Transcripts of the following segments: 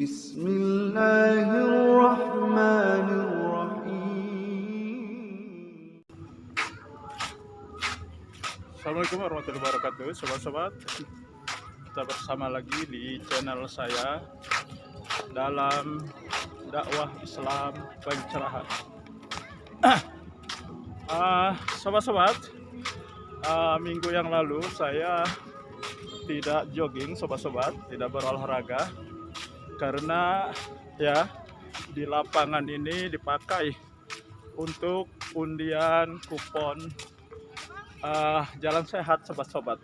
Bismillahirrahmanirrahim. Assalamualaikum warahmatullahi wabarakatuh, sobat-sobat. Kita bersama lagi di channel saya dalam dakwah Islam pencerahan. Sobat-sobat, minggu yang lalu saya tidak jogging, sobat-sobat, tidak berolahraga karena ya di lapangan ini dipakai untuk undian kupon jalan sehat, sobat-sobat.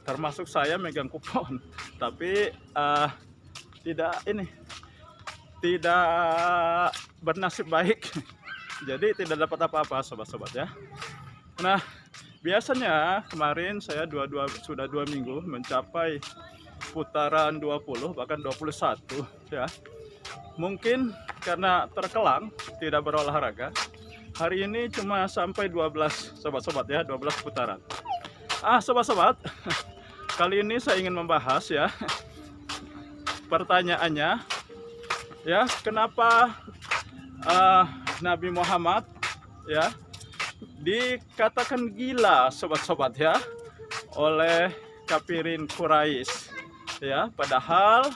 Termasuk saya megang kupon, tapi tidak bernasib baik. Jadi tidak dapat apa-apa, sobat-sobat ya. Nah, biasanya kemarin saya sudah 2 minggu mencapai putaran 20 bahkan 21 ya. Mungkin karena terkelang tidak berolahraga, hari ini cuma sampai 12, sobat-sobat ya, 12 putaran. Sobat-sobat, kali ini saya ingin membahas ya, pertanyaannya ya, kenapa Nabi Muhammad ya dikatakan gila, sobat-sobat ya, oleh kafirin Quraisy ya, padahal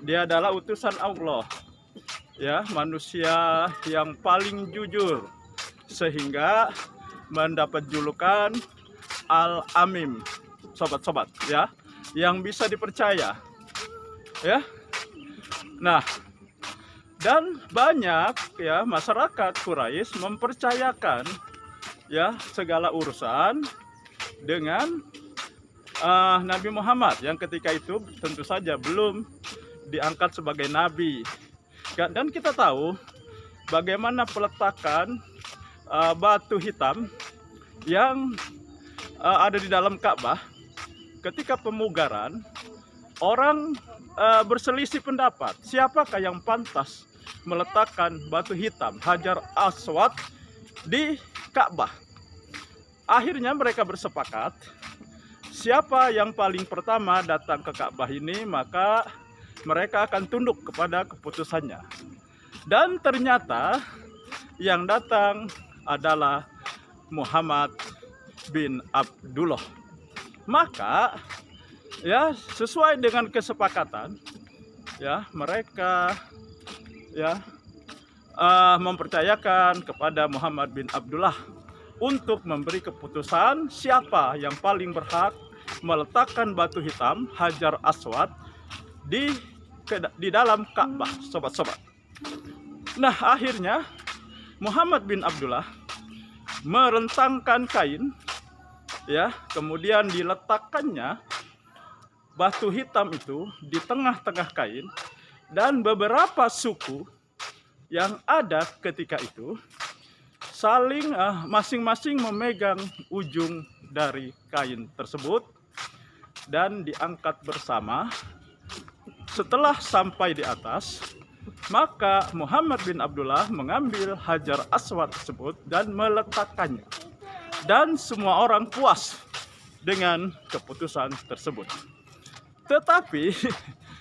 dia adalah utusan Allah ya, manusia yang paling jujur sehingga mendapat julukan Al-Amim, sobat-sobat ya, yang bisa dipercaya ya. Nah, dan banyak ya masyarakat Quraisy mempercayakan ya segala urusan dengan Nabi Muhammad yang ketika itu tentu saja belum diangkat sebagai nabi. Dan kita tahu bagaimana peletakan batu hitam yang ada di dalam Ka'bah ketika pemugaran. Orang berselisih pendapat siapakah yang pantas meletakkan batu hitam Hajar Aswad di Ka'bah. Akhirnya mereka bersepakat, siapa yang paling pertama datang ke Ka'bah ini, maka mereka akan tunduk kepada keputusannya. Dan ternyata yang datang adalah Muhammad bin Abdullah. Maka ya sesuai dengan kesepakatan ya, mereka ya mempercayakan kepada Muhammad bin Abdullah untuk memberi keputusan siapa yang paling berhak meletakkan batu hitam Hajar Aswad di dalam Ka'bah, sobat-sobat. Nah, akhirnya Muhammad bin Abdullah merentangkan kain ya, kemudian diletakkannya batu hitam itu di tengah-tengah kain, dan beberapa suku yang ada ketika itu saling masing-masing memegang ujung dari kain tersebut dan diangkat bersama. Setelah sampai di atas, maka Muhammad bin Abdullah mengambil Hajar Aswad tersebut dan meletakkannya, dan semua orang puas dengan keputusan tersebut. Tetapi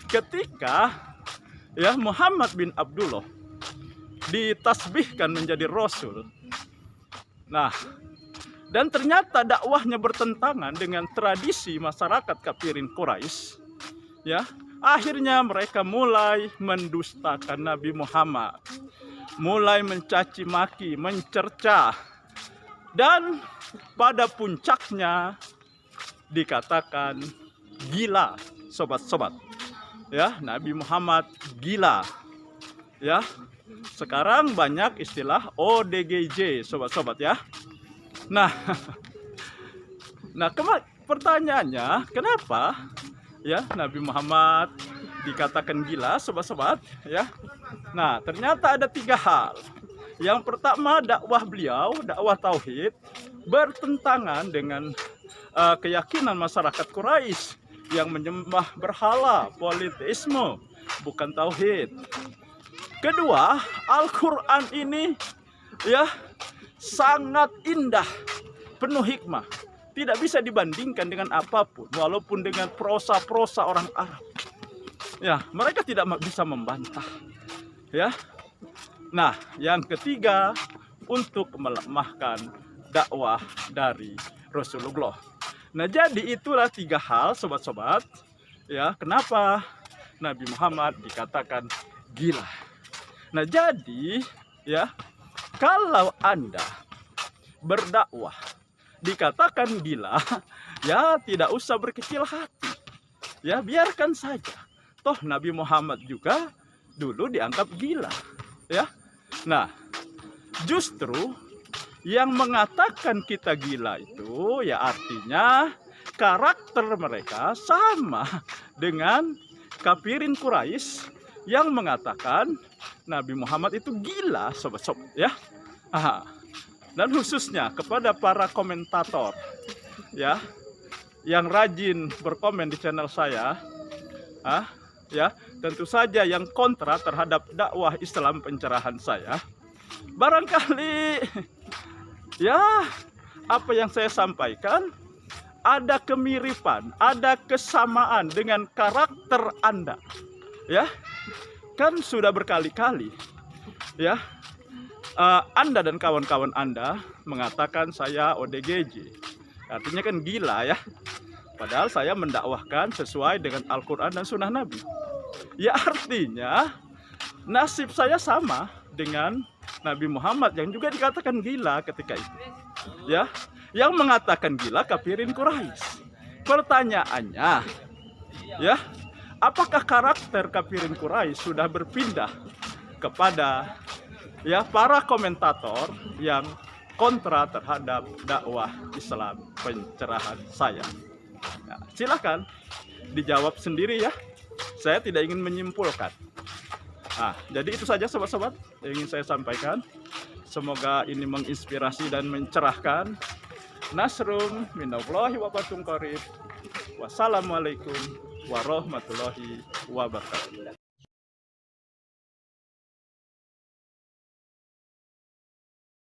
ketika ya Muhammad bin Abdullah ditasbihkan menjadi rasul, nah, dan ternyata dakwahnya bertentangan dengan tradisi masyarakat kafirin Quraisy ya, akhirnya mereka mulai mendustakan Nabi Muhammad, mulai mencaci maki, mencerca, dan pada puncaknya dikatakan gila, sobat-sobat ya, Nabi Muhammad gila ya. Sekarang banyak istilah ODGJ, sobat-sobat ya. Nah, pertanyaannya, kenapa ya Nabi Muhammad dikatakan gila, sobat-sobat ya? Nah, ternyata ada 3 hal. Yang pertama, dakwah beliau, dakwah tauhid, bertentangan dengan keyakinan masyarakat Quraisy yang menyembah berhala, politeisme, bukan tauhid. Kedua, Al-Quran ini ya sangat indah, penuh hikmah, tidak bisa dibandingkan dengan apapun, walaupun dengan prosa-prosa orang Arab. Ya, mereka tidak bisa membantah. Ya. Nah, yang ketiga, untuk melemahkan dakwah dari Rasulullah. Nah, jadi itulah 3 hal sobat-sobat. Ya, kenapa Nabi Muhammad dikatakan gila. Nah, jadi ya, kalau Anda berdakwah dikatakan gila, ya tidak usah berkecil hati. Ya, biarkan saja. Toh Nabi Muhammad juga dulu dianggap gila, ya. Nah, justru yang mengatakan kita gila itu ya artinya karakter mereka sama dengan kafirin Quraisy yang mengatakan Nabi Muhammad itu gila, sobat-sobat, ya. Dan khususnya kepada para komentator, ya, yang rajin berkomen di channel saya, ya, tentu saja yang kontra terhadap dakwah Islam pencerahan saya, barangkali ya apa yang saya sampaikan ada kemiripan, ada kesamaan dengan karakter Anda, ya. Kan sudah berkali-kali, ya, Anda dan kawan-kawan Anda mengatakan saya ODGJ, artinya kan gila, ya. Padahal saya mendakwahkan sesuai dengan Al-Quran dan Sunnah Nabi. Ya, artinya nasib saya sama dengan Nabi Muhammad yang juga dikatakan gila ketika itu. Ya, yang mengatakan gila kafirin Quraisy. Pertanyaannya, ya, apakah karakter kafirin Quraisy sudah berpindah kepada ya para komentator yang kontra terhadap dakwah Islam pencerahan saya? Nah, silakan dijawab sendiri, ya. Saya tidak ingin menyimpulkan. Nah, jadi itu saja sobat-sobat yang ingin saya sampaikan. Semoga ini menginspirasi dan mencerahkan. Nasrum minallahi wa fathun qarib. Wassalamualaikum warahmatullahi wabarakatuh.